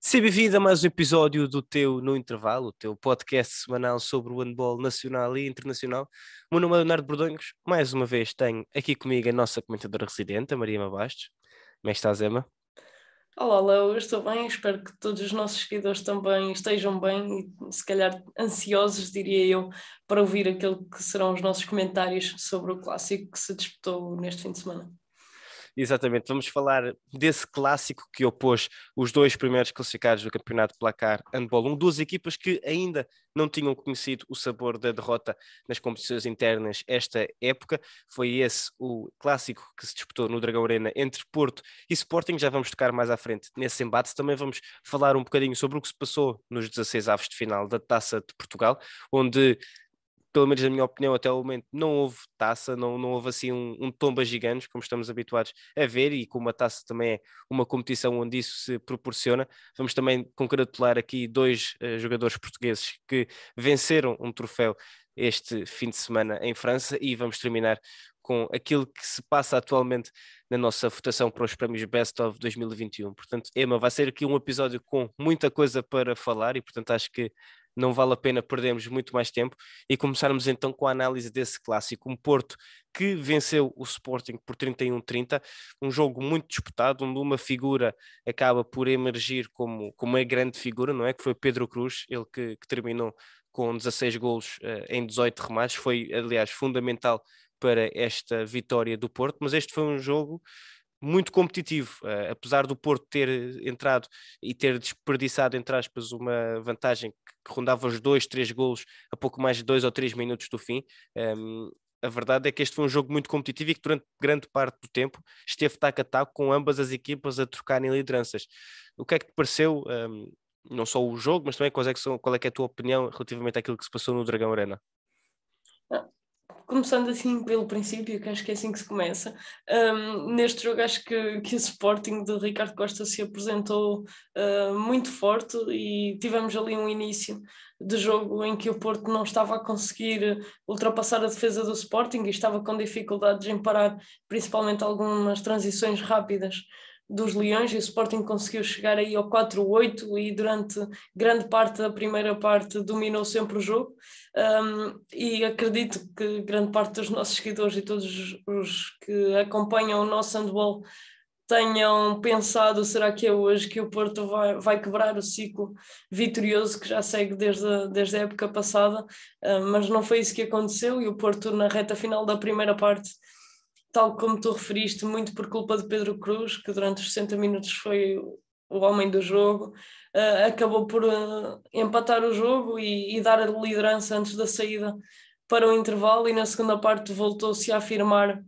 Seja bem-vindo a mais um episódio do teu No Intervalo, o teu podcast semanal sobre o handball nacional e internacional. O meu nome é Leonardo Bordonhos. Mais uma vez tenho aqui comigo a nossa comentadora residente, a Maria Ema Bastos. Como é que estás, Emma? Olá, Léo, eu estou bem, espero que todos os nossos seguidores também estejam bem e se calhar ansiosos, diria eu, para ouvir aquilo que serão os nossos comentários sobre o clássico que se disputou neste fim de semana. Exatamente, vamos falar desse clássico que opôs os dois primeiros classificados do Campeonato Placar Handball 1, duas equipas que ainda não tinham conhecido o sabor da derrota nas competições internas esta época. Foi esse o clássico que se disputou no Dragão Arena entre Porto e Sporting. Já vamos tocar mais à frente nesse embate. Também vamos falar um bocadinho sobre o que se passou nos 16 avos de final da Taça de Portugal, onde, pelo menos na minha opinião, até o momento não houve taça, não houve assim um tomba gigante, como estamos habituados a ver, e como a taça também é uma competição onde isso se proporciona. Vamos também congratular aqui dois jogadores portugueses que venceram um troféu este fim de semana em França, e vamos terminar com aquilo que se passa atualmente na nossa votação para os prémios Best of 2021. Portanto, Emma, vai ser aqui um episódio com muita coisa para falar e, portanto, acho que não vale a pena perdermos muito mais tempo e começarmos então com a análise desse clássico. Um Porto que venceu o Sporting por 31-30, um jogo muito disputado, onde uma figura acaba por emergir como uma grande figura, não é? Que foi Pedro Cruz, ele que terminou com 16 golos em 18 remates, foi aliás fundamental para esta vitória do Porto, mas este foi um jogo muito competitivo, apesar do Porto ter entrado e ter desperdiçado, entre aspas, uma vantagem que rondava os 2, 3 golos a pouco mais de 2 ou 3 minutos do fim. A verdade é que este foi um jogo muito competitivo e que durante grande parte do tempo esteve taco a taco com ambas as equipas a trocarem lideranças. O que é que te pareceu, não só o jogo, mas também qual é que é a tua opinião relativamente àquilo que se passou no Dragão Arena? Começando assim pelo princípio, que acho que é assim que se começa, neste jogo acho que o Sporting de Ricardo Costa se apresentou muito forte e tivemos ali um início de jogo em que o Porto não estava a conseguir ultrapassar a defesa do Sporting e estava com dificuldades em parar principalmente algumas transições rápidas dos Leões, e o Sporting conseguiu chegar aí ao 4-8 e durante grande parte da primeira parte dominou sempre o jogo. E acredito que grande parte dos nossos seguidores e todos os que acompanham o nosso handball tenham pensado: será que é hoje que o Porto vai quebrar o ciclo vitorioso que já segue desde a época passada? Mas não foi isso que aconteceu, e o Porto, na reta final da primeira parte, tal como tu referiste, muito por culpa de Pedro Cruz, que durante os 60 minutos foi o homem do jogo, acabou por empatar o jogo e dar a liderança antes da saída para o intervalo, e na segunda parte voltou-se a afirmar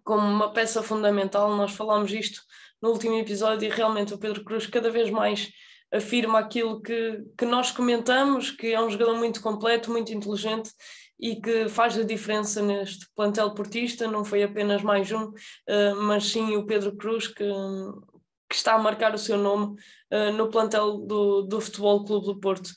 como uma peça fundamental. Nós falámos isto no último episódio e realmente o Pedro Cruz cada vez mais afirma aquilo que nós comentamos, que é um jogador muito completo, muito inteligente e que faz a diferença neste plantel portista. Não foi apenas mais um, mas sim o Pedro Cruz que está a marcar o seu nome no plantel do Futebol Clube do Porto.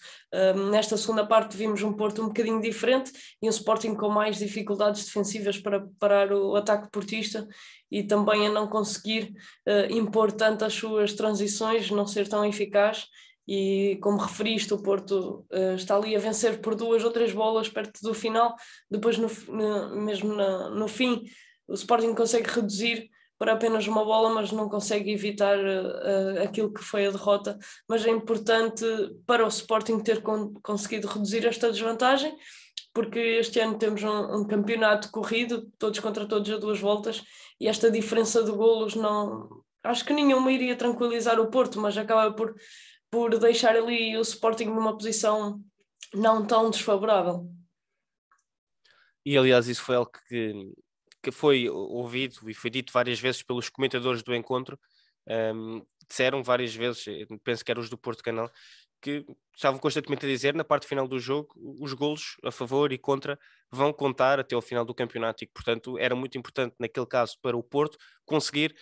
Nesta segunda parte vimos um Porto um bocadinho diferente e um Sporting com mais dificuldades defensivas para parar o ataque portista e também a não conseguir impor tanto as suas transições, não ser tão eficaz. E como referiste, o Porto está ali a vencer por 2 ou 3 bolas perto do final. Depois mesmo no fim o Sporting consegue reduzir para apenas uma bola, mas não consegue evitar aquilo que foi a derrota. Mas é importante para o Sporting ter conseguido reduzir esta desvantagem, porque este ano temos um campeonato corrido, todos contra todos a 2 voltas, e esta diferença de golos não... Acho que nenhuma iria tranquilizar o Porto, mas acaba por deixar ali o Sporting numa posição não tão desfavorável. E aliás, isso foi algo que foi ouvido e foi dito várias vezes pelos comentadores do encontro. Disseram várias vezes, penso que eram os do Porto Canal, que estavam constantemente a dizer na parte final do jogo os golos a favor e contra vão contar até ao final do campeonato, e que, portanto, era muito importante naquele caso para o Porto conseguir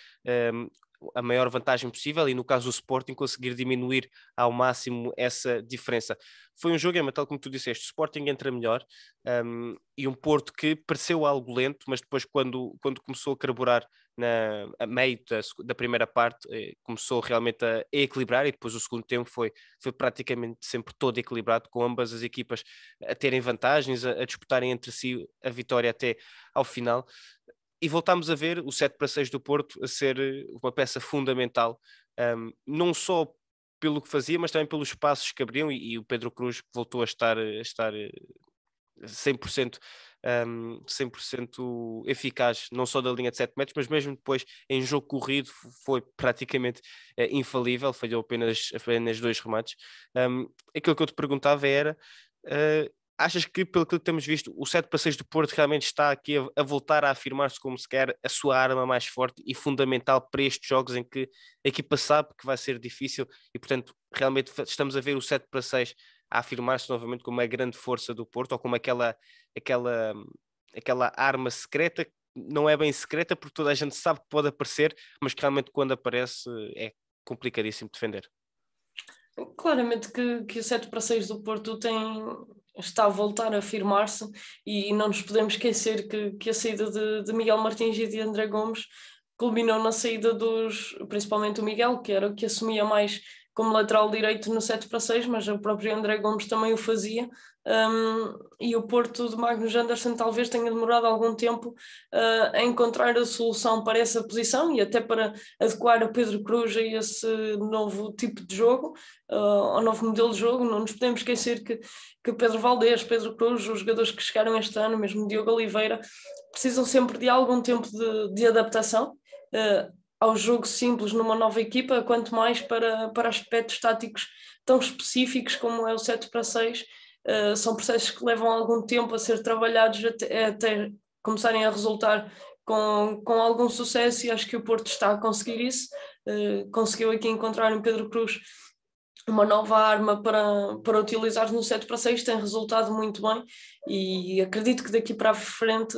a maior vantagem possível, e no caso do Sporting conseguir diminuir ao máximo essa diferença. Foi um jogo, tal como tu disseste, o Sporting entra melhor, e um Porto que pareceu algo lento, mas depois quando começou a carburar a meio da primeira parte, começou realmente a equilibrar, e depois o segundo tempo foi praticamente sempre todo equilibrado, com ambas as equipas a terem vantagens, a disputarem entre si a vitória até ao final. E voltámos a ver o 7-6 do Porto a ser uma peça fundamental, não só pelo que fazia, mas também pelos passos que abriam, e o Pedro Cruz voltou a estar 100%, 100% eficaz, não só da linha de 7 metros, mas mesmo depois em jogo corrido foi praticamente infalível, falhou apenas 2 remates. Aquilo que eu te perguntava era, achas que, pelo que temos visto, o 7-6 do Porto realmente está aqui a voltar a afirmar-se como se quer a sua arma mais forte e fundamental para estes jogos em que a equipa sabe que vai ser difícil, e portanto realmente estamos a ver o 7-6 a afirmar-se novamente como a grande força do Porto, ou como aquela arma secreta? Não é bem secreta porque toda a gente sabe que pode aparecer, mas que realmente quando aparece é complicadíssimo defender. Claramente que o 7-6 do Porto está a voltar a afirmar-se, e não nos podemos esquecer que a saída de Miguel Martins e de André Gomes culminou na saída principalmente o Miguel, que era o que assumia mais como lateral direito no 7-6, mas o próprio André Gomes também o fazia, e o Porto de Magnus Andersen talvez tenha demorado algum tempo a encontrar a solução para essa posição, e até para adequar a Pedro Cruz a esse novo tipo de jogo, ao novo modelo de jogo. Não nos podemos esquecer que Pedro Valdés, Pedro Cruz, os jogadores que chegaram este ano, mesmo Diogo Oliveira, precisam sempre de algum tempo de adaptação ao jogo simples numa nova equipa, quanto mais para aspectos táticos tão específicos como é o 7-6. São processos que levam algum tempo a ser trabalhados até começarem a resultar com algum sucesso, e acho que o Porto está a conseguir isso. Conseguiu aqui encontrar em Pedro Cruz uma nova arma para utilizar no 7-6, tem resultado muito bem, e acredito que daqui para a frente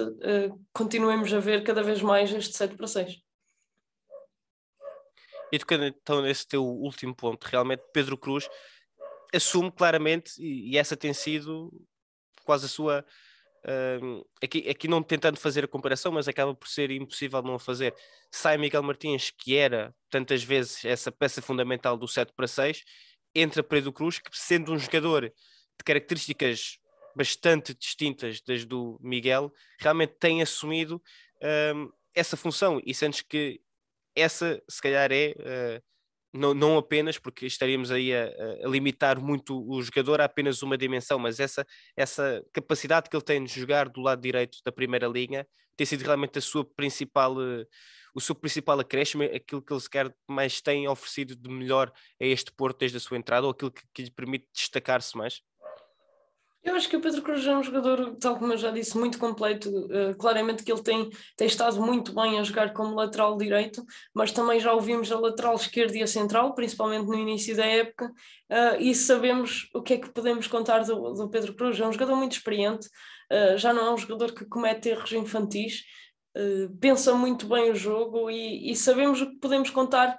continuemos a ver cada vez mais este 7-6. E tocando então nesse teu último ponto, realmente Pedro Cruz assume claramente, e essa tem sido quase a sua... aqui não tentando fazer a comparação, mas acaba por ser impossível não fazer. Sai Miguel Martins, que era tantas vezes essa peça fundamental do 7-6, entra Pedro Cruz, que sendo um jogador de características bastante distintas das do Miguel, realmente tem assumido essa função, e sentes que essa se calhar não apenas, porque estaríamos aí a limitar muito o jogador a apenas uma dimensão, mas essa capacidade que ele tem de jogar do lado direito da primeira linha tem sido realmente o seu principal acréscimo, aquilo que ele sequer mais tem oferecido de melhor a este Porto desde a sua entrada, ou aquilo que lhe permite destacar-se mais? Eu acho que o Pedro Cruz é um jogador, tal como eu já disse, muito completo. Claramente que ele tem estado muito bem a jogar como lateral direito, mas também já o vimos a lateral esquerdo e a central, principalmente no início da época, e sabemos o que é que podemos contar do Pedro Cruz. É um jogador muito experiente, já não é um jogador que comete erros infantis, pensa muito bem o jogo, e sabemos o que podemos contar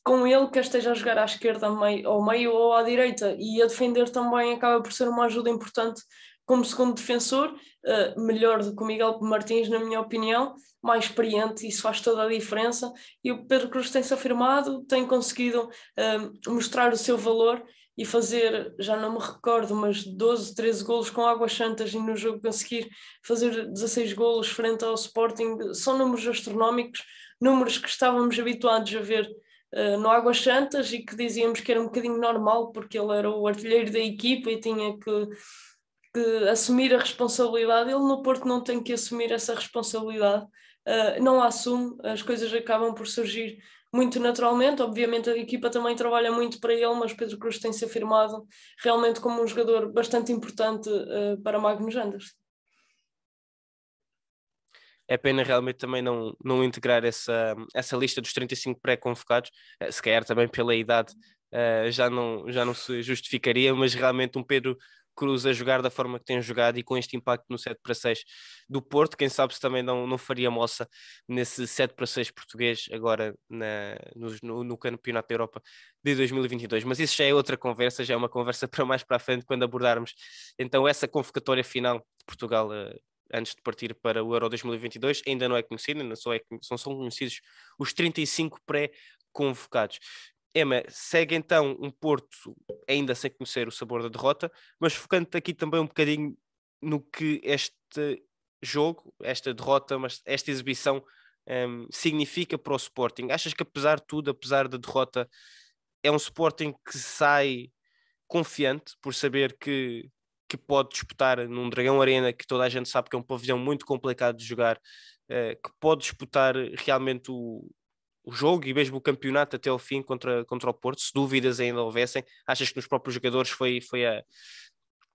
com ele, que esteja a jogar à esquerda, ao meio ou à direita, e a defender também acaba por ser uma ajuda importante como segundo defensor, melhor do que o Miguel Martins, na minha opinião, mais experiente, isso faz toda a diferença, e o Pedro Cruz tem-se afirmado, tem conseguido mostrar o seu valor e fazer, já não me recordo, mas 12, 13 golos com Águas Santas, e no jogo conseguir fazer 16 golos frente ao Sporting. São números astronómicos, números que estávamos habituados a ver no Águas Santas, e que dizíamos que era um bocadinho normal, porque ele era o artilheiro da equipa e tinha que assumir a responsabilidade. Ele no Porto não tem que assumir essa responsabilidade, não a assume, as coisas acabam por surgir muito naturalmente. Obviamente a equipa também trabalha muito para ele, mas Pedro Cruz tem-se afirmado realmente como um jogador bastante importante para Magnus Andersen. É pena realmente também não integrar essa lista dos 35 pré-convocados, se calhar também pela idade já não se justificaria, mas realmente um Pedro Cruz a jogar da forma que tem jogado e com este impacto no 7-6 do Porto, quem sabe se também não faria moça nesse 7-6 português agora no Campeonato da Europa de 2022, mas isso já é outra conversa, já é uma conversa para mais para a frente, quando abordarmos então essa convocatória final de Portugal antes de partir para o Euro 2022, ainda não é conhecido, ainda são conhecidos os 35 pré-convocados. Emma, segue então um Porto ainda sem conhecer o sabor da derrota, mas focando aqui também um bocadinho no que este jogo, esta derrota, mas esta exibição significa para o Sporting. Achas que apesar de tudo, apesar da derrota, é um Sporting que sai confiante por saber que pode disputar num Dragão Arena, que toda a gente sabe que é um pavilhão muito complicado de jogar, que pode disputar realmente o jogo e mesmo o campeonato até ao fim contra o Porto, se dúvidas ainda houvessem? Achas que nos próprios jogadores foi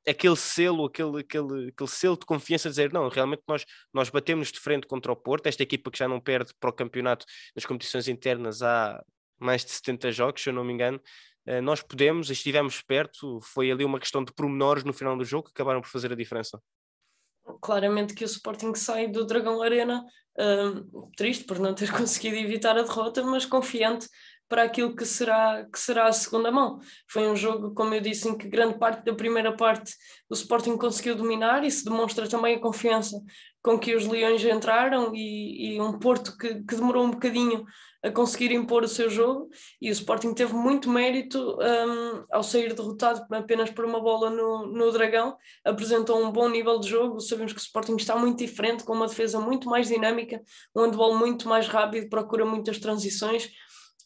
aquele selo, aquele selo de confiança de dizer, não, realmente nós batemos de frente contra o Porto, esta equipa que já não perde para o campeonato nas competições internas há mais de 70 jogos, se eu não me engano, nós podemos, estivemos perto, foi ali uma questão de pormenores no final do jogo que acabaram por fazer a diferença. Claramente que o Sporting sai do Dragão Arena triste por não ter conseguido evitar a derrota, mas confiante para aquilo que será a segunda mão. Foi um jogo, como eu disse, em que grande parte da primeira parte o Sporting conseguiu dominar e se demonstra também a confiança com que os Leões entraram e um Porto que demorou um bocadinho a conseguir impor o seu jogo, e o Sporting teve muito mérito ao sair derrotado apenas por uma bola no Dragão, apresentou um bom nível de jogo. Sabemos que o Sporting está muito diferente, com uma defesa muito mais dinâmica, um handball muito mais rápido, procura muitas transições,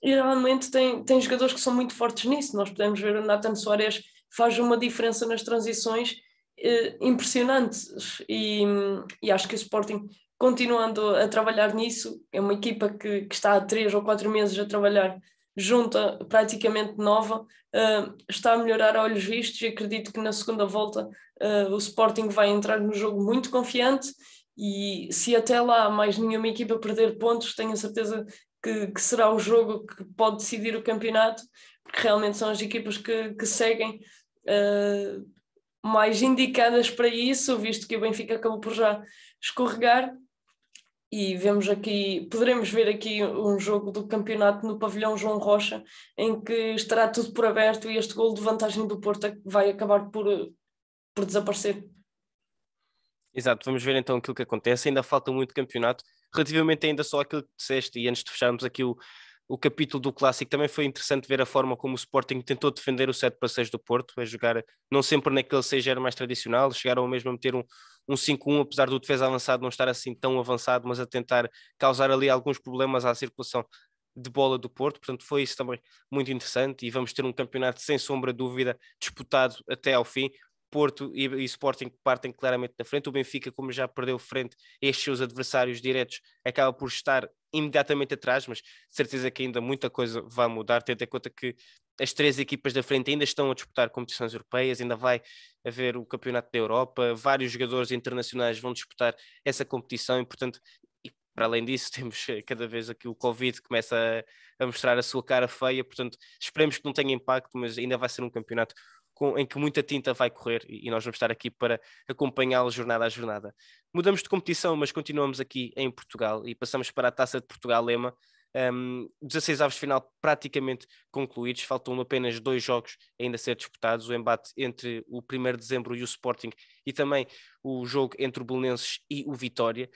e realmente tem jogadores que são muito fortes nisso. Nós podemos ver o Nathan Soares faz uma diferença nas transições impressionante, e acho que o Sporting, continuando a trabalhar nisso, é uma equipa que está há 3 ou 4 meses a trabalhar junta, praticamente nova, está a melhorar a olhos vistos, e acredito que na segunda volta o Sporting vai entrar no jogo muito confiante, e se até lá mais nenhuma equipa perder pontos, tenho a certeza que será o jogo que pode decidir o campeonato, porque realmente são as equipas que seguem mais indicadas para isso, visto que o Benfica acabou por já escorregar. E poderemos ver aqui um jogo do campeonato no pavilhão João Rocha, em que estará tudo por aberto e este golo de vantagem do Porto vai acabar por desaparecer. Exato, vamos ver então aquilo que acontece. Ainda falta muito campeonato, relativamente ainda só aquilo que disseste, e antes de fecharmos aqui o capítulo do Clássico, também foi interessante ver a forma como o Sporting tentou defender o 7-6 do Porto, a jogar não sempre naquele 6 mais tradicional, chegaram mesmo a meter um 5-1, apesar do defesa avançado não estar assim tão avançado, mas a tentar causar ali alguns problemas à circulação de bola do Porto. Portanto foi isso também muito interessante, e vamos ter um campeonato sem sombra de dúvida disputado até ao fim. Porto e Sporting partem claramente na frente. O Benfica, como já perdeu frente a estes seus adversários diretos, acaba por estar imediatamente atrás, mas certeza que ainda muita coisa vai mudar, tendo em conta que as 3 equipas da frente ainda estão a disputar competições europeias, ainda vai haver o Campeonato da Europa, vários jogadores internacionais vão disputar essa competição, e portanto, e para além disso, temos cada vez aqui o Covid começa a mostrar a sua cara feia, portanto esperemos que não tenha impacto, mas ainda vai ser um campeonato em que muita tinta vai correr, e nós vamos estar aqui para acompanhá-lo jornada a jornada. Mudamos de competição, mas continuamos aqui em Portugal e passamos para a Taça de Portugal, Lema. 16 avos de final praticamente concluídos, faltam apenas 2 jogos ainda a ser disputados, o embate entre o 1º de dezembro e o Sporting, e também o jogo entre o Belenenses e o Vitória.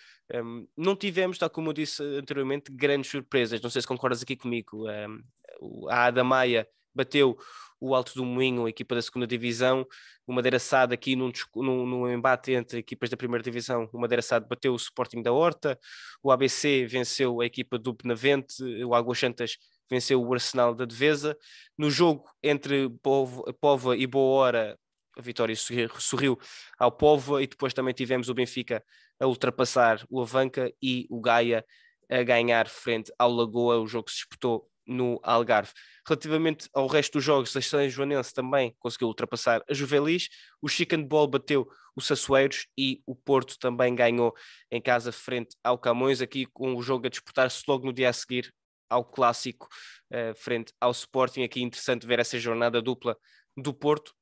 Não tivemos, tal como eu disse anteriormente, grandes surpresas, não sei se concordas aqui comigo. A Ada Maia bateu o Alto do Moinho, a equipa da 2ª Divisão. O Madeira Sade aqui num embate entre equipas da 1ª Divisão, o Madeira Sade bateu o Sporting da Horta, o ABC venceu a equipa do Benavente, o Águas Santas venceu o Arsenal da Devesa. No jogo entre Póvoa e Boa Hora, a vitória sorriu ao Póvoa, e depois também tivemos o Benfica a ultrapassar o Avanca e o Gaia a ganhar frente ao Lagoa. O jogo se disputou no Algarve. Relativamente ao resto dos jogos, a São Joanense também conseguiu ultrapassar a Juvelis, o Chicken Ball bateu o Sassueiros e o Porto também ganhou em casa frente ao Camões, aqui com o jogo a disputar-se logo no dia a seguir ao Clássico, frente ao Sporting. Aqui interessante ver essa jornada dupla do Porto.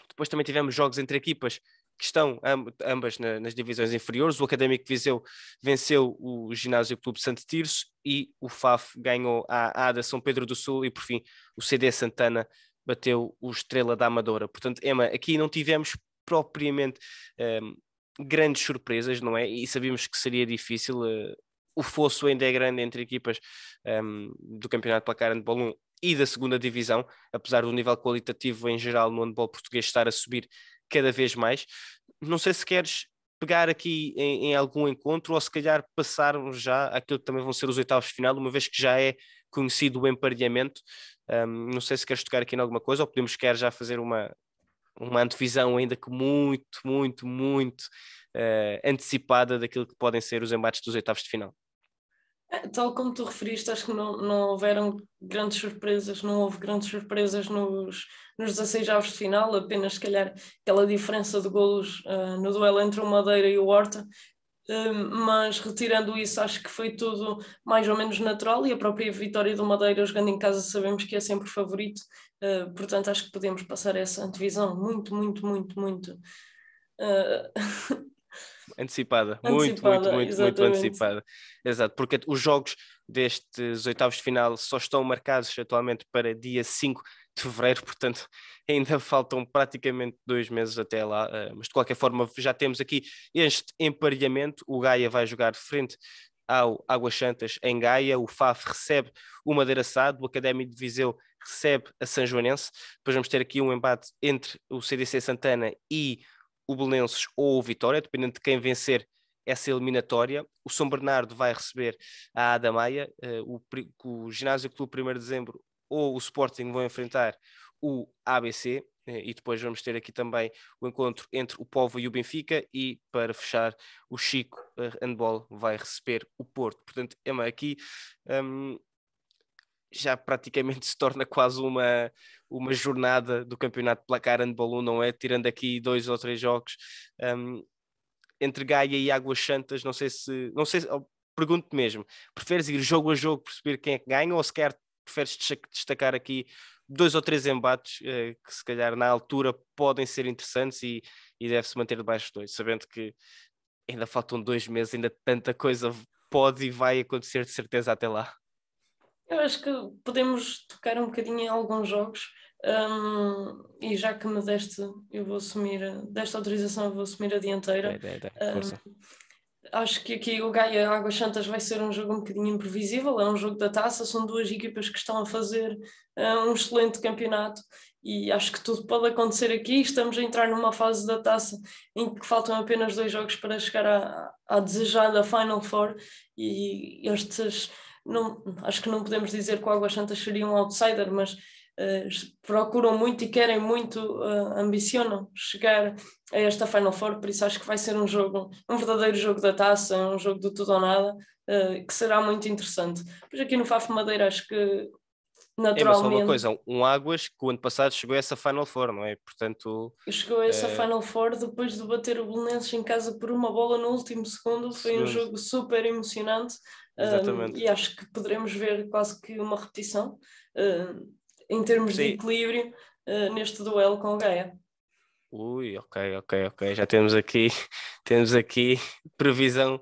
Depois também tivemos jogos entre equipas que estão ambas nas divisões inferiores. O Académico de Viseu venceu o Ginásio Clube Santo Tirso, e o FAF ganhou a ADA São Pedro do Sul, e por fim o CD Santana bateu o Estrela da Amadora. Portanto, Emma, aqui não tivemos propriamente grandes surpresas, não é? E sabíamos que seria difícil, o fosso ainda é grande entre equipas do Campeonato Placar Handball 1 e da segunda divisão, apesar do nível qualitativo em geral no handball português estar a subir cada vez mais. Não sei se queres pegar aqui em algum encontro ou se calhar passarmos já àquilo que também vão ser os oitavos de final, uma vez que já é conhecido o emparelhamento. Não sei se queres tocar aqui em alguma coisa ou podemos querer já fazer uma antevisão ainda que muito antecipada daquilo que podem ser os embates dos oitavos de final. Tal como tu referiste, acho que não houveram grandes surpresas, não houve grandes surpresas nos 16 avos de final, apenas se calhar aquela diferença de golos no duelo entre o Madeira e o Horta, mas retirando isso acho que foi tudo mais ou menos natural, e a própria vitória do Madeira jogando em casa sabemos que é sempre favorito, portanto acho que podemos passar essa antevisão muito antecipada, antecipada, muito exatamente. antecipada. Exato, porque os jogos destes oitavos de final só estão marcados atualmente para dia 5 de fevereiro, portanto ainda faltam praticamente 2 meses até lá, mas de qualquer forma já temos aqui este emparelhamento. O Gaia vai jogar frente ao Águas Santas em Gaia, o FAF recebe o Madeira Sado, o Académico de Viseu recebe a São Joanense. Depois vamos ter aqui um embate entre o CDC Santana e o Belenenses ou o Vitória, dependendo de quem vencer essa eliminatória. O São Bernardo vai receber a Ada Maia, o Ginásio Clube 1º de Dezembro ou o Sporting vão enfrentar o ABC, e depois vamos ter aqui também o encontro entre o Póvoa e o Benfica, e para fechar o Chico Handball vai receber o Porto. Portanto, Emma, aqui já praticamente se torna quase uma jornada do Campeonato Placar Handball 1, não é? Tirando aqui 2 ou 3 jogos entre Gaia e Águas Santas. Não sei, pergunto-te mesmo, preferes ir jogo a jogo perceber quem é que ganha, ou sequer preferes destacar aqui 2 ou 3 embates que se calhar na altura podem ser interessantes e deve-se manter debaixo de 2, sabendo que ainda faltam 2 meses, ainda tanta coisa pode e vai acontecer de certeza até lá. Eu acho que podemos tocar um bocadinho em alguns jogos, e já que me eu vou assumir, desta autorização, eu vou assumir a dianteira. Força. Acho que aqui o Gaia Águas Santas vai ser um jogo um bocadinho imprevisível, é um jogo da taça, são 2 equipas que estão a fazer um excelente campeonato, e acho que tudo pode acontecer aqui. Estamos a entrar numa fase da taça em que faltam apenas 2 jogos para chegar à desejada Final Four, e estes, acho que não podemos dizer que o Águas Santas seria um outsider, mas procuram muito e querem muito, ambicionam chegar a esta Final Four, por isso acho que vai ser um verdadeiro jogo da taça, um jogo do tudo ou nada, que será muito interessante. Pois aqui no FAF Madeira acho que Mas só uma naturalmente coisa, um Águas que o ano passado chegou a essa Final Four, não é? Portanto, chegou a essa Final Four depois de bater o Belenenses em casa por uma bola no último segundo. Foi um jogo super emocionante, exatamente. e acho que poderemos ver quase que uma repetição em termos de Sim. equilíbrio neste duelo com o Gaia. Ui, ok. Já temos aqui previsão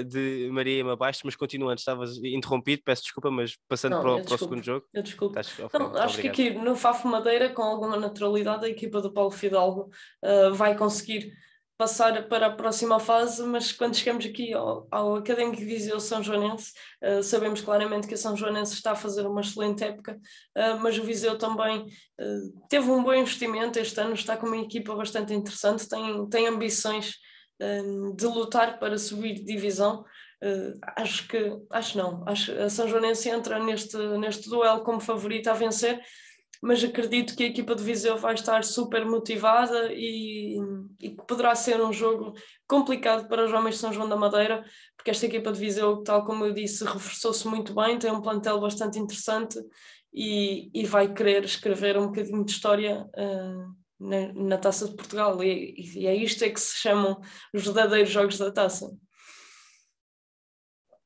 de Maria Ema Bastos, mas continuando, estavas interrompido, peço desculpa, mas passando Não, para o segundo jogo. eu desculpo. Ok, Não, muito acho que obrigado. aqui no Fafo Madeira, com alguma naturalidade, a equipa do Paulo Fidalgo vai conseguir passar para a próxima fase, mas quando chegamos aqui ao Académico de Viseu São Joanense, sabemos claramente que a São Joanense está a fazer uma excelente época, mas o Viseu também teve um bom investimento este ano, está com uma equipa bastante interessante, tem ambições de lutar para subir de divisão. Acho que a São Joanense entra neste duelo como favorita a vencer, mas acredito que a equipa de Viseu vai estar super motivada e que poderá ser um jogo complicado para os homens de São João da Madeira, porque esta equipa de Viseu, tal como eu disse, reforçou-se muito bem, tem um plantel bastante interessante e vai querer escrever um bocadinho de história na Taça de Portugal, e é isto é que se chamam os verdadeiros jogos da Taça.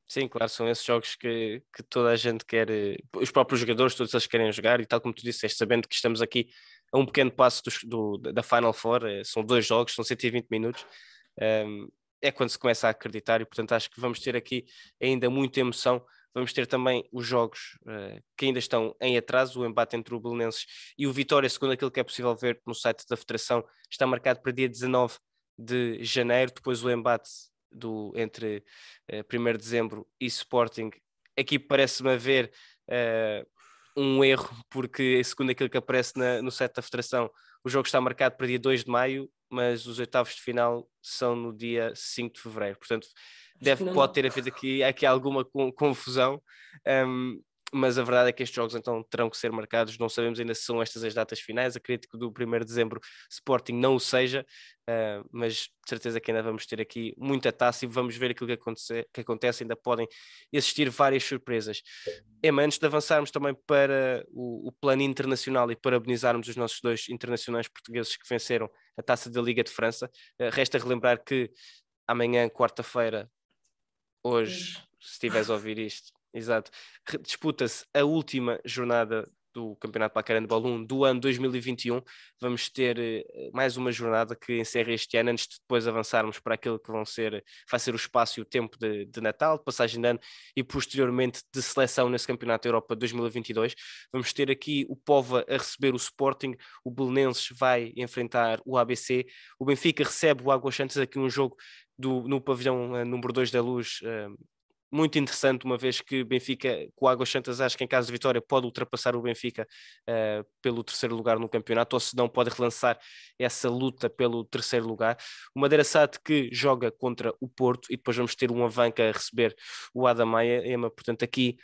Sim, claro, são esses jogos que toda a gente quer, os próprios jogadores, todos eles querem jogar, e tal como tu disseste, sabendo que estamos aqui a um pequeno passo da Final Four, são 2 jogos, são 120 minutos, é quando se começa a acreditar, e portanto acho que vamos ter aqui ainda muita emoção. Vamos ter também os jogos que ainda estão em atraso. O embate entre o Belenenses e o Vitória, segundo aquilo que é possível ver no site da Federação, está marcado para dia 19 de janeiro, depois o embate entre 1º de dezembro e Sporting. Aqui parece-me haver um erro, porque segundo aquilo que aparece no site da Federação, o jogo está marcado para dia 2 de maio, mas os oitavos de final são no dia 5 de fevereiro. Portanto, pode ter havido aqui alguma confusão, mas a verdade é que estes jogos então terão que ser marcados. Não sabemos ainda se são estas as datas finais. Acredito que do 1º de dezembro Sporting não o seja, mas de certeza que ainda vamos ter aqui muita taça e vamos ver aquilo que acontece. Ainda podem existir várias surpresas. Emma, antes de avançarmos também para o plano internacional e parabenizarmos os nossos 2 internacionais portugueses que venceram a Taça da Liga de França, resta relembrar que amanhã, quarta-feira, hoje, se estiveres a ouvir isto, exato, disputa-se a última jornada do Campeonato Placar Handball 1 do ano 2021. Vamos ter mais uma jornada que encerra este ano, antes de depois avançarmos para aquilo que vai ser o espaço e o tempo de Natal, de passagem de ano e posteriormente de seleção nesse Campeonato Europa 2022. Vamos ter aqui o Póvoa a receber o Sporting, o Belenenses vai enfrentar o ABC, o Benfica recebe o Águas Santas, aqui um jogo no pavilhão número 2 da Luz, muito interessante, uma vez que Benfica, com o Águas Santas, acho que em caso de vitória pode ultrapassar o Benfica pelo 3º lugar no campeonato, ou se não pode relançar essa luta pelo 3º lugar. O Madeira Sade que joga contra o Porto e depois vamos ter um Avanca a receber o Adamaia, Ema. Portanto, aqui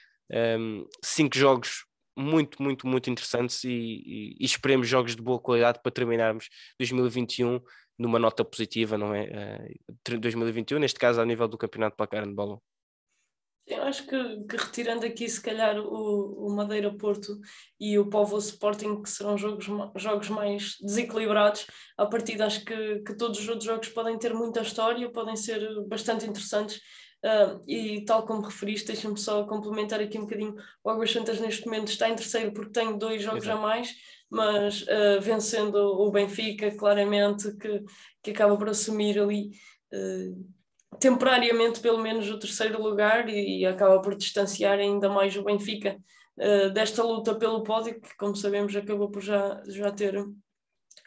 5 jogos muito, muito, muito interessantes e esperemos jogos de boa qualidade para terminarmos 2021 numa nota positiva, não é? 2021, neste caso, ao nível do Campeonato Placar Handball. Eu acho que retirando aqui se calhar o Madeira Porto e o Póvoa Sporting, que serão jogos mais desequilibrados, a partir acho que todos os outros jogos podem ter muita história, podem ser bastante interessantes, e tal como referiste, deixa-me só complementar aqui um bocadinho. O Águas Santas neste momento está em 3º porque tem 2 jogos a mais, mas vencendo o Benfica claramente, que acaba por assumir ali temporariamente pelo menos o 3º lugar e acaba por distanciar ainda mais o Benfica desta luta pelo pódio, que como sabemos acabou por já ter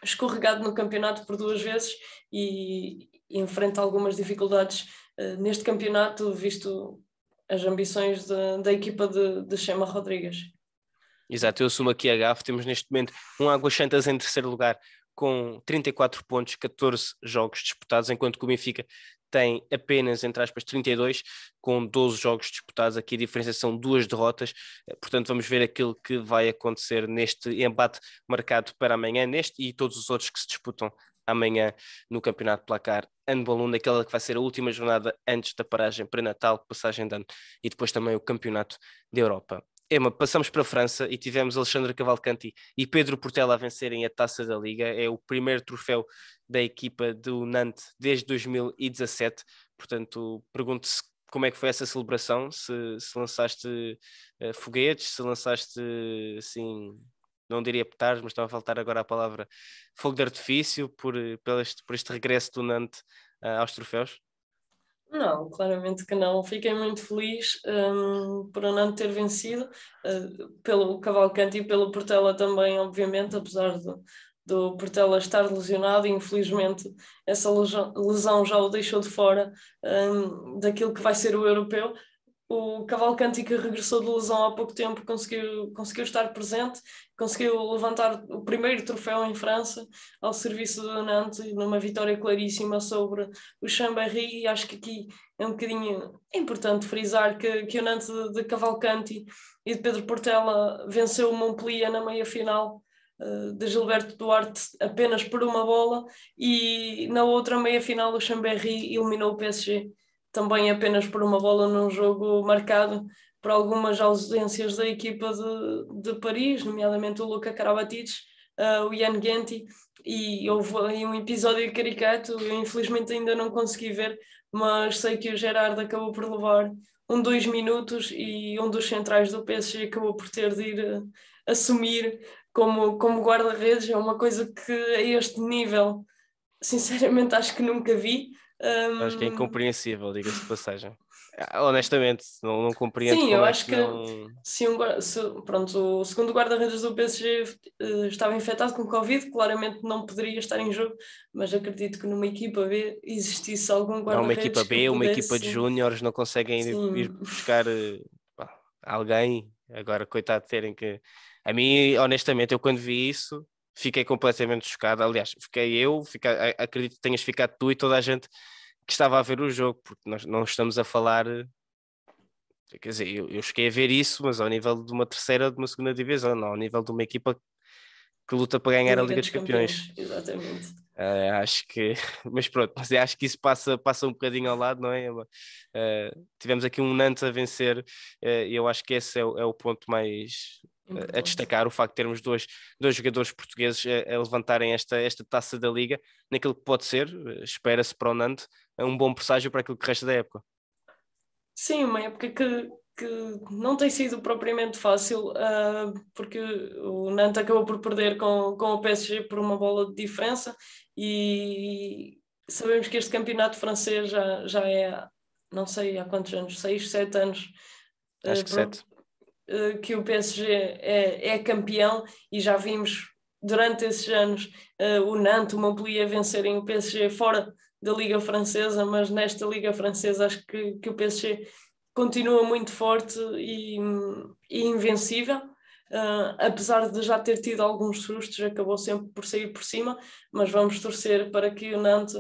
escorregado no campeonato por 2 vezes e enfrenta algumas dificuldades neste campeonato, visto as ambições da equipa de Chema Rodrigues. Exato, eu assumo aqui a gafe. Temos neste momento um Águas Santas em 3º lugar com 34 pontos, 14 jogos disputados, enquanto que o Benfica tem apenas, entre aspas, 32, com 12 jogos disputados. Aqui a diferença são 2 derrotas, portanto vamos ver aquilo que vai acontecer neste embate marcado para amanhã, neste e todos os outros que se disputam amanhã no Campeonato Placar Handball 1, naquela que vai ser a última jornada antes da paragem pré-natal, passagem de ano, e depois também o Campeonato da Europa. Emma, passamos para a França e tivemos Alexandre Cavalcanti e Pedro Portela a vencerem a Taça da Liga. É o primeiro troféu da equipa do Nantes desde 2017. Portanto, pergunto-se como é que foi essa celebração, se lançaste foguetes, se lançaste, assim, não diria petardos, mas estava a faltar agora a palavra fogo de artifício por este regresso do Nantes aos troféus? Não, claramente que não. Fiquei muito feliz por o Nantes ter vencido, pelo Cavalcanti e pelo Portela também, obviamente, apesar do Portela estar lesionado, e infelizmente essa lesão já o deixou de fora daquilo que vai ser o europeu. O Cavalcanti, que regressou de lesão há pouco tempo, conseguiu estar presente, conseguiu levantar o primeiro troféu em França ao serviço do Nantes, numa vitória claríssima sobre o Chambéry. E acho que aqui é um bocadinho importante frisar que o Nantes de Cavalcanti e de Pedro Portela venceu o Montpellier na meia-final de Gilberto Duarte apenas por uma bola, e na outra meia-final o Chambéry eliminou o PSG também apenas por uma bola, num jogo marcado por algumas ausências da equipa de Paris, nomeadamente o Luca Karabatic, o Ian Genti, e houve aí um episódio caricato, eu infelizmente ainda não consegui ver, mas sei que o Gerard acabou por levar 2 minutos e um dos centrais do PSG acabou por ter de ir assumir como guarda-redes. É uma coisa que a este nível, sinceramente, acho que nunca vi. Acho que é incompreensível, diga-se de passagem. Honestamente, não compreendo Sim, eu como é acho que que não... pronto, o segundo guarda-redes do PSG estava infectado com Covid, claramente não poderia estar em jogo, mas acredito que numa equipa B existisse algum Há uma guarda-redes equipa que B, uma equipa de pudesse, júniores, não conseguem ir sim, buscar pá, alguém. Agora, coitado de terem que... A mim, honestamente, eu quando vi isso, fiquei completamente chocado. Aliás, acredito que tenhas ficado tu e toda a gente que estava a ver o jogo, porque nós não estamos a falar... Quer dizer, eu cheguei a ver isso, mas ao nível de uma terceira, de uma segunda divisão, não ao nível de uma equipa que luta para da ganhar a Liga Liga dos dos Campeões. Campeões, exatamente. Acho que, mas pronto, mas eu acho que isso passa um bocadinho ao lado, não é? Tivemos aqui um Nantes a vencer, e eu acho que esse é o ponto mais a Importante. destacar, o facto de termos dois jogadores portugueses a levantarem esta taça da Liga, naquilo que pode ser, espera-se para o Nantes, um bom presságio para aquilo que resta da época. Sim, uma época que não tem sido propriamente fácil, porque o Nantes acabou por perder com o PSG por uma bola de diferença e sabemos que este campeonato francês já é, não sei há quantos anos, 6, 7 anos, Acho que sete. que o PSG é campeão e já vimos durante esses anos o Nantes, o Montpellier vencerem o PSG fora da Liga Francesa, mas nesta Liga Francesa acho que o PSG continua muito forte e invencível. Apesar de já ter tido alguns sustos, acabou sempre por sair por cima, mas vamos torcer para que o Nantes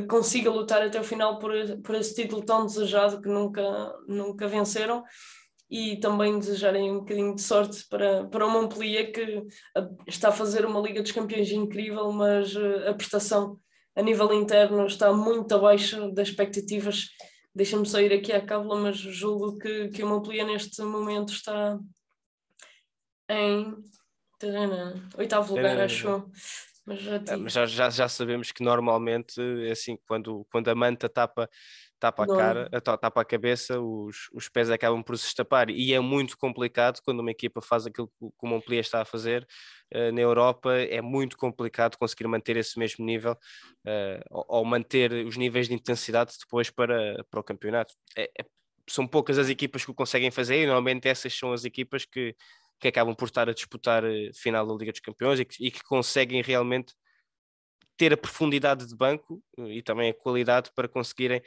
consiga lutar até o final por esse título tão desejado que nunca venceram e também desejarem um bocadinho de sorte para o Montpellier, que está a fazer uma Liga dos Campeões incrível, mas a prestação a nível interno está muito abaixo das expectativas. Deixa-me só ir aqui à cábula, mas julgo que o Montpellier neste momento está em oitavo lugar, acho eu. Mas já Mas digo. já sabemos que normalmente, assim, quando a manta tapa a cara, Nono. tapa a cabeça, os pés acabam por se estapar. E é muito complicado quando uma equipa faz aquilo que o Montpellier está a fazer na Europa, é muito complicado conseguir manter esse mesmo nível ou manter os níveis de intensidade depois para o campeonato. São poucas as equipas que o conseguem fazer e normalmente essas são as equipas que acabam por estar a disputar a final da Liga dos Campeões e que conseguem realmente ter a profundidade de banco e também a qualidade para conseguirem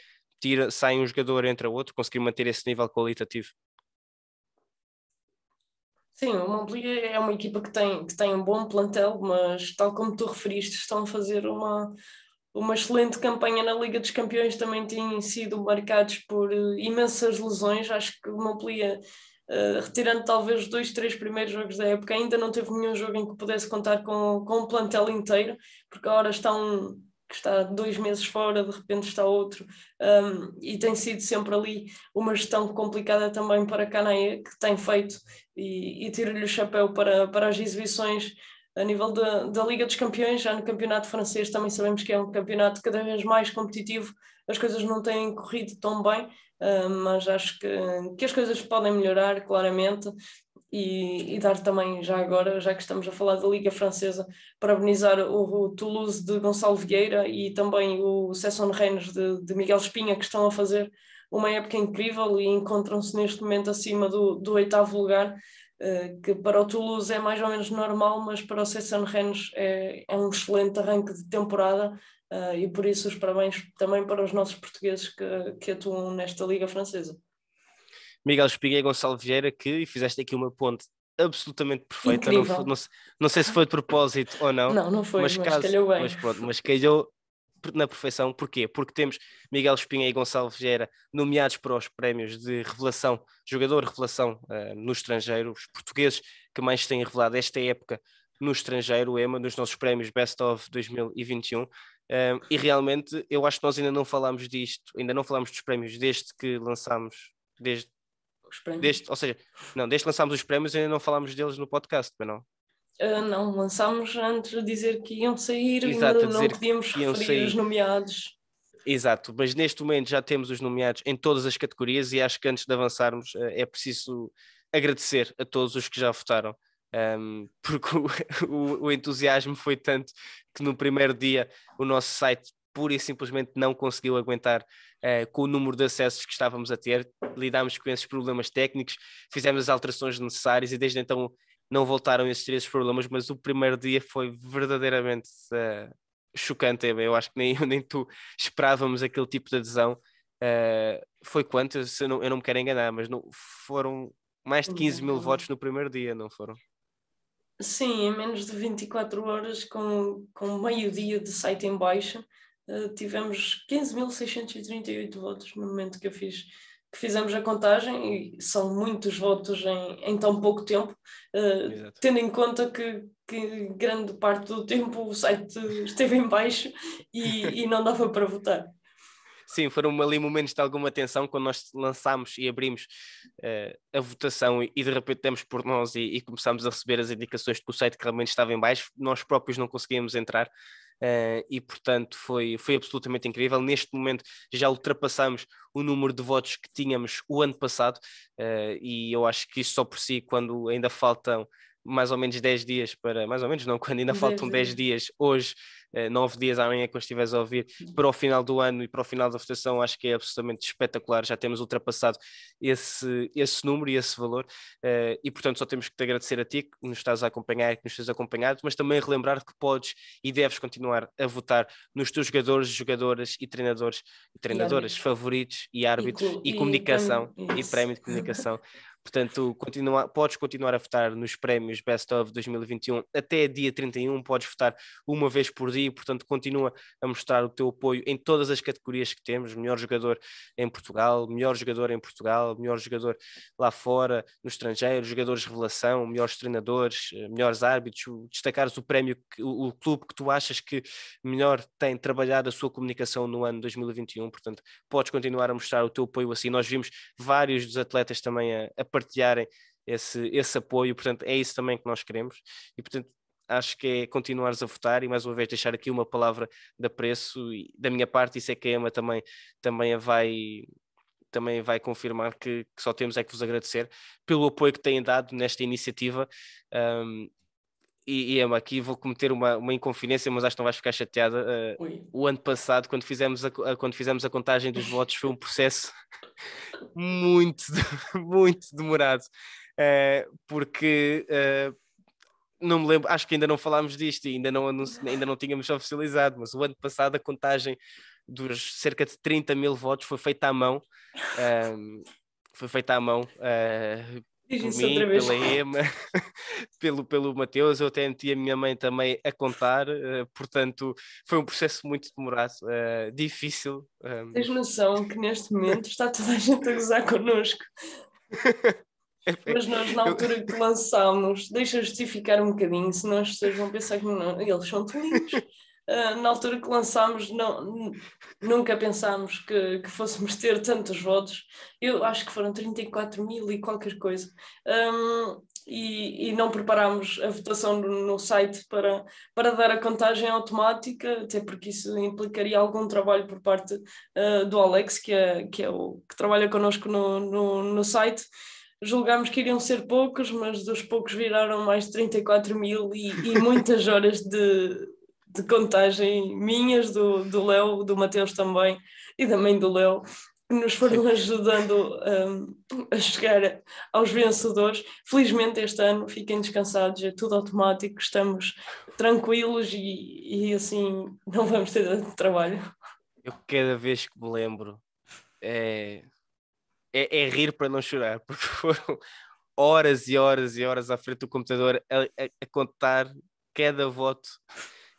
saem um jogador entre o outro, conseguir manter esse nível qualitativo. Sim, o Montpellier é uma equipa que tem um bom plantel, mas tal como tu referiste, estão a fazer uma excelente campanha na Liga dos Campeões, também têm sido marcados por imensas lesões. Acho que o Montpellier, retirando talvez os 2, 3 primeiros jogos da época, ainda não teve nenhum jogo em que pudesse contar com o plantel inteiro, porque agora está um que está 2 meses fora, de repente está outro, e tem sido sempre ali uma gestão complicada também para Canaé, que tem feito, e tiro-lhe o chapéu para as exibições a nível da Liga dos Campeões. Já no campeonato francês também sabemos que é um campeonato cada vez mais competitivo, as coisas não têm corrido tão bem, mas acho que as coisas podem melhorar claramente e dar também, já agora, já que estamos a falar da Liga Francesa, parabenizar o Toulouse de Gonçalo Vieira e também o Cesson Rennes de Miguel Espinha, que estão a fazer uma época incrível e encontram-se neste momento acima do oitavo lugar, que para o Toulouse é mais ou menos normal, mas para o Cesson Rennes é um excelente arranque de temporada, e por isso os parabéns também para os nossos portugueses que atuam nesta Liga Francesa. Miguel Espiga e Gonçalo Vieira, que fizeste aqui uma ponte absolutamente perfeita, Incrível. não sei se foi de propósito ou não, Não foi, mas calhou bem. mas pronto, mas calhou na perfeição. Porquê? Porque temos Miguel Espinha e Gonçalo Vieira nomeados para os prémios de revelação, jogador revelação no estrangeiro, os portugueses que mais têm revelado esta época no estrangeiro, EMA, nos nossos prémios Best of 2021. E realmente eu acho que nós ainda não falámos disto, ainda não falámos dos prémios desde que lançámos, Os prémios. ou seja, não, desde que lançámos os prémios ainda não falámos deles no podcast, mas não. Não, lançámos antes a dizer que iam sair, Exato, ainda a não dizer podíamos que iam referir os sair. nomeados. Exato, mas neste momento já temos os nomeados em todas as categorias e acho que antes de avançarmos é preciso agradecer a todos os que já votaram, porque o entusiasmo foi tanto que no primeiro dia o nosso site pura e simplesmente não conseguiu aguentar com o número de acessos que estávamos a ter. Lidámos com esses problemas técnicos, fizemos as alterações necessárias e desde então não voltaram a existir esses problemas, mas o primeiro dia foi verdadeiramente chocante. Eu acho que nem eu nem tu esperávamos aquele tipo de adesão. Foi quanto? Eu não me quero enganar, mas não, foram mais de 15 mil votos no primeiro dia, não foram? Sim, em menos de 24 horas, com meio-dia de site em baixa, tivemos 15.638 votos no momento que fizemos a contagem, e são muitos votos em tão pouco tempo, tendo em conta que grande parte do tempo o site esteve em baixo e não dava para votar. Sim, foram ali momentos de alguma tensão quando nós lançámos e abrimos a votação e de repente demos por nós e começámos a receber as indicações de que o site realmente estava em baixo, nós próprios não conseguíamos entrar. E portanto foi absolutamente incrível. Neste momento já ultrapassamos o número de votos que tínhamos o ano passado, e eu acho que isso só por si, quando ainda faltam mais ou menos 10 dias para, mais ou menos não, quando ainda faltam 10 dias hoje, 9 dias amanhã quando estiveres a ouvir, para o final do ano e para o final da votação, acho que é absolutamente espetacular, já temos ultrapassado esse número e esse valor, e portanto só temos que te agradecer a ti que nos estás a acompanhar e que nos tens acompanhado, mas também relembrar que podes e deves continuar a votar nos teus jogadores, jogadoras e treinadoras favoritos e árbitros e comunicação e prémio de comunicação. Portanto, podes continuar a votar nos prémios Best of 2021 até dia 31, podes votar uma vez por dia, portanto continua a mostrar o teu apoio em todas as categorias que temos, melhor jogador em Portugal, melhor jogador em Portugal, melhor jogador lá fora, no estrangeiro, jogadores de revelação, melhores treinadores, melhores árbitros, destacares o prémio, o clube que tu achas que melhor tem trabalhado a sua comunicação no ano 2021, portanto podes continuar a mostrar o teu apoio assim. Nós vimos vários dos atletas também a partilharem esse apoio, portanto é isso também que nós queremos e portanto acho que é continuares a votar e mais uma vez deixar aqui uma palavra de apreço e da minha parte, e sei que a Emma também vai confirmar que só temos é que vos agradecer pelo apoio que têm dado nesta iniciativa. E Emma, aqui vou cometer uma inconfidência, mas acho que não vais ficar chateada. O ano passado, quando fizemos a contagem dos votos, foi um processo muito, muito demorado, porque não me lembro, acho que ainda não falámos disto e ainda não tínhamos oficializado, mas o ano passado a contagem dos cerca de 30 mil votos foi feita à mão. Por mim, pela Emma, pelo Mateus, eu até meti a minha mãe também a contar, portanto foi um processo muito demorado, difícil. Tens noção que neste momento está toda a gente a gozar connosco? Mas nós, na altura que lançámos, deixa justificar um bocadinho, senão as pessoas vão pensar que não, eles são tolinos. Na altura que lançámos, nunca pensámos que fôssemos ter tantos votos. Eu acho que foram 34 mil e qualquer coisa. E não preparámos a votação no site para dar a contagem automática, até porque isso implicaria algum trabalho por parte do Alex, que trabalha connosco no site. Julgámos que iriam ser poucos, mas dos poucos viraram mais de 34 mil e muitas horas de contagem minhas, do Léo, do Mateus também, e da mãe do Léo, que nos foram ajudando a chegar aos vencedores. Felizmente este ano, fiquem descansados, é tudo automático, estamos tranquilos e assim não vamos ter tanto trabalho. Eu cada vez que me lembro é rir para não chorar, porque foram horas e horas e horas à frente do computador a contar cada voto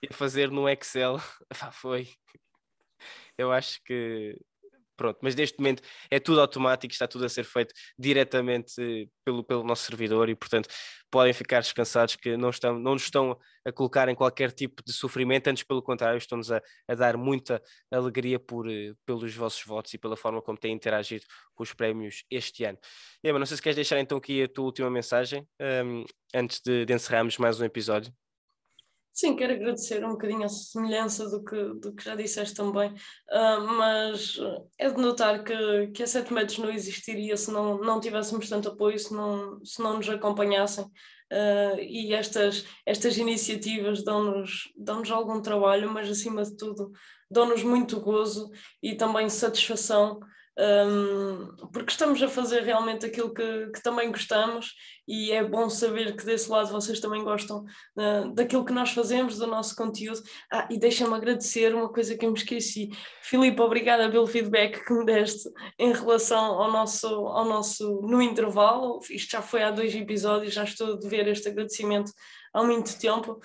e a fazer no Excel. Foi. Eu acho que pronto, mas neste momento é tudo automático, está tudo a ser feito diretamente pelo nosso servidor e, portanto, podem ficar descansados que não nos estão a colocar em qualquer tipo de sofrimento, antes pelo contrário, estão-nos a dar muita alegria pelos vossos votos e pela forma como têm interagido com os prémios este ano. Emma, não sei se queres deixar então aqui a tua última mensagem, antes de encerrarmos mais um episódio. Sim, quero agradecer um bocadinho a semelhança do que já disseste também, mas é de notar que a 7 metros não existiria se não tivéssemos tanto apoio, se não nos acompanhassem e estas iniciativas dão-nos algum trabalho, mas acima de tudo dão-nos muito gozo e também satisfação, porque estamos a fazer realmente aquilo que também gostamos, e é bom saber que desse lado vocês também gostam daquilo que nós fazemos, do nosso conteúdo. E deixa-me agradecer uma coisa que eu me esqueci. Filipe, obrigada pelo feedback que me deste em relação ao nosso no intervalo. Isto já foi há 2 episódios, já estou a dever este agradecimento há muito tempo,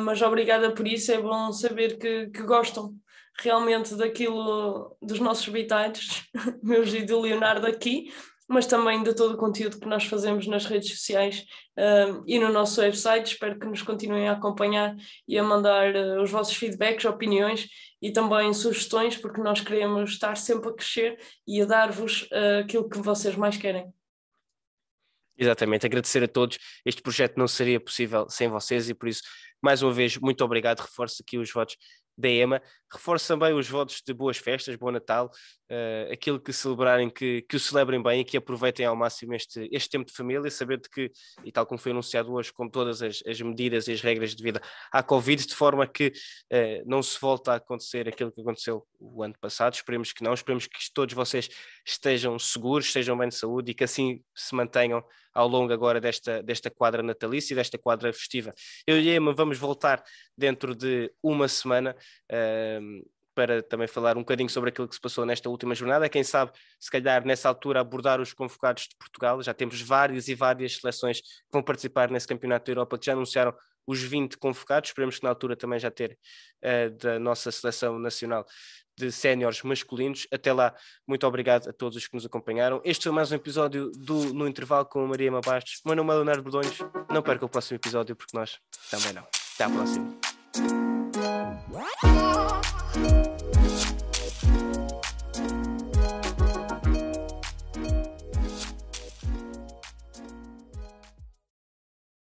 mas obrigada por isso. É bom saber que gostam realmente daquilo, dos nossos bitites, meus e do Leonardo aqui, mas também de todo o conteúdo que nós fazemos nas redes sociais e no nosso website. Espero que nos continuem a acompanhar e a mandar os vossos feedbacks, opiniões e também sugestões, porque nós queremos estar sempre a crescer e a dar-vos aquilo que vocês mais querem. Exatamente, agradecer a todos. Este projeto não seria possível sem vocês e por isso, mais uma vez, muito obrigado. Reforço aqui os votos da EMA, reforço também os votos de boas festas, bom Natal, aquilo que celebrarem, que o celebrem bem e que aproveitem ao máximo este tempo de família, saber de que, e tal como foi anunciado hoje, com todas as medidas e as regras devido à Covid, de forma que não se volta a acontecer aquilo que aconteceu o ano passado. Esperemos que não, esperemos que todos vocês estejam seguros, estejam bem de saúde e que assim se mantenham ao longo agora desta quadra natalícia e desta quadra festiva. Eu e a EMA vamos voltar dentro de uma semana para também falar um bocadinho sobre aquilo que se passou nesta última jornada. Quem sabe, se calhar nessa altura, abordar os convocados de Portugal. Já temos várias e várias seleções que vão participar nesse Campeonato da Europa, que já anunciaram os 20 convocados. Esperemos que na altura também já ter da nossa seleção nacional de séniores masculinos. Até lá, muito obrigado a todos os que nos acompanharam. Este foi mais um episódio do No Intervalo com a Maria Ema Bastos. O meu nome é Leonardo Bordões. Não perca o próximo episódio, porque nós também não. Até à próxima.